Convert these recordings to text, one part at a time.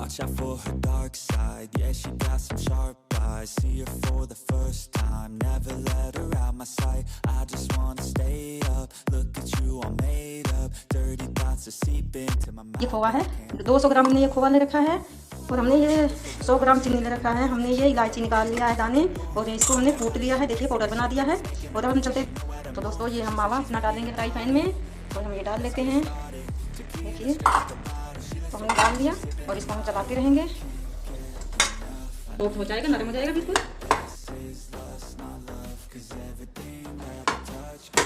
Watch out for her dark side. Yeah, she got some sharp eyes. See her for the first time. Never let her out my sight. I just wanna stay up. Look at you all made up. Dirty thoughts are seep into my mind. ये खोवा है, 200 ग्राम हमने ये खोवा ले रखा है और हमने ये 100 ग्राम चीनी ले रखा है। हमने ये इलायची निकाल लिया है दाने और इसको हमने कूट लिया है। देखिए पाउडर बना दिया है। और अब हम चलते, तो दोस्तों ये हम मावा अपना डालेंगे फ्राई पैन में और हम ये डाल लेते हैं। देखिए तो हमने डाल दिया और इसको हम चलाते रहेंगे। सॉफ्ट हो जाएगा, नरम हो जाएगा बिल्कुल।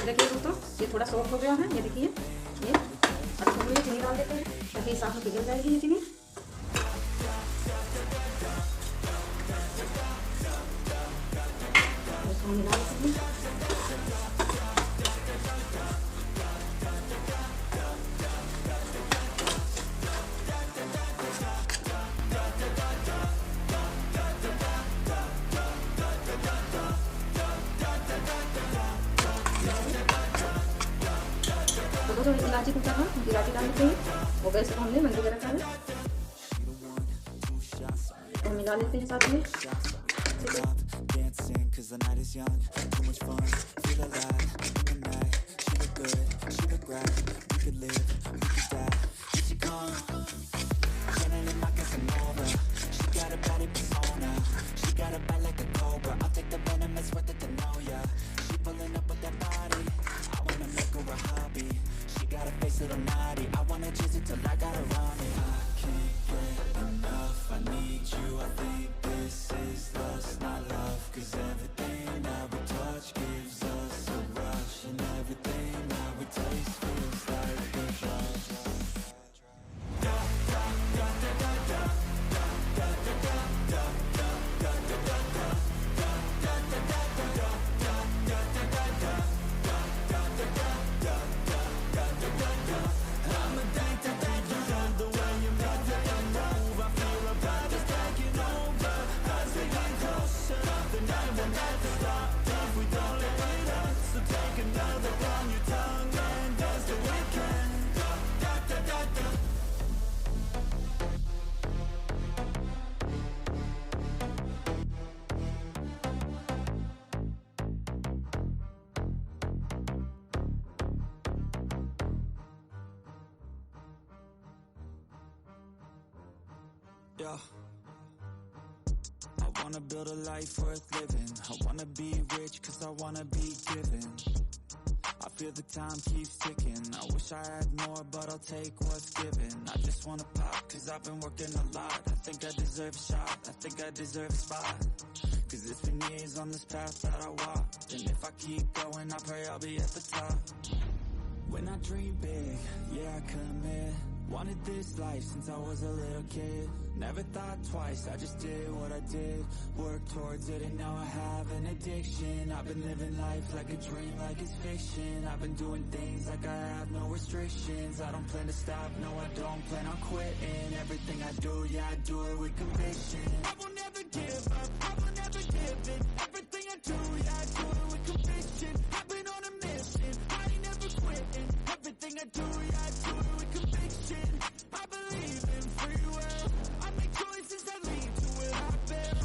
देखिए दोस्तों ये थोड़ा सॉफ्ट हो गया है। ये देखिए ये अब हम ये चीनी डाल देते हैं ताकि साथ में पिघल जाएगी ये चीनी। इसको हम मिला देते हैं। तो इलायची कुटा था, इलायची डाल देते हैं। और गैस को हमने मंदी कर रखा है तो मिला लेते हैं साथ में। Little naughty, I wanna chase it till I got her on me. I can't get enough, I need you. I think this is lust, not love. Cause everything that we touch gives us a rush. And everything that we taste feels like a drug. Yeah, I wanna build a life worth living. I wanna be rich cause I wanna be given. I feel the time keeps ticking. I wish I had more but I'll take what's given. I just wanna pop cause I've been working a lot. I think I deserve a shot, I think I deserve a spot. Cause it's been years on this path that I walked. And if I keep going I pray I'll be at the top. When I dream big, yeah I commit. Wanted this life since I was a little kid. Never thought twice, I just did what I did. Worked towards it and now I have an addiction. I've been living life like a dream, like it's fiction. I've been doing things like I have no restrictions. I don't plan to stop, no I don't plan on quitting. Everything I do, yeah I do it with conviction. I will never give up, I will never give in. Everything I do, yeah I do it with conviction. I've been on a mission, I ain't never quitting. Everything I do, yeah I do it with conviction. I believe in free will. I make choices that lead to where I've been.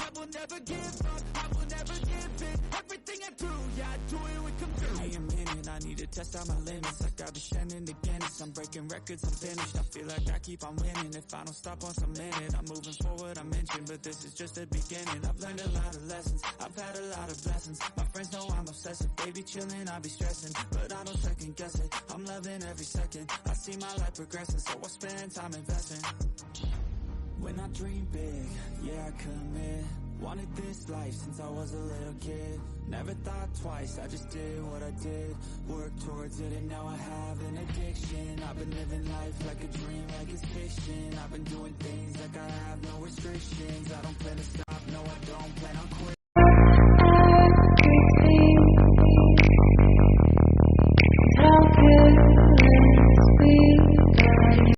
I will never give up, I will never give in. Everything I do, yeah I do it with conviction. Give me a minute, I need to test out my limits. Like I've been shining to Guinness. I'm breaking records, I'm finished. I feel like I keep on winning. If I don't stop once a minute, I'm moving forward, I mentioned. But this is just the beginning. I've learned a lot of lessons, I've had a lot of blessings. My friends know I'm obsessive, they be chilling, I be stressing. But I don't second guess it, I'm loving every second. I see my life progressing, so I spend time investing. When I dream big, yeah I commit. Wanted this life since I was a little kid. Never thought twice, I just did what I did. Worked towards it and now I have an addiction. I've been living life like a dream, like it's fiction. I've been doing things like I have no restrictions. I don't plan to stop.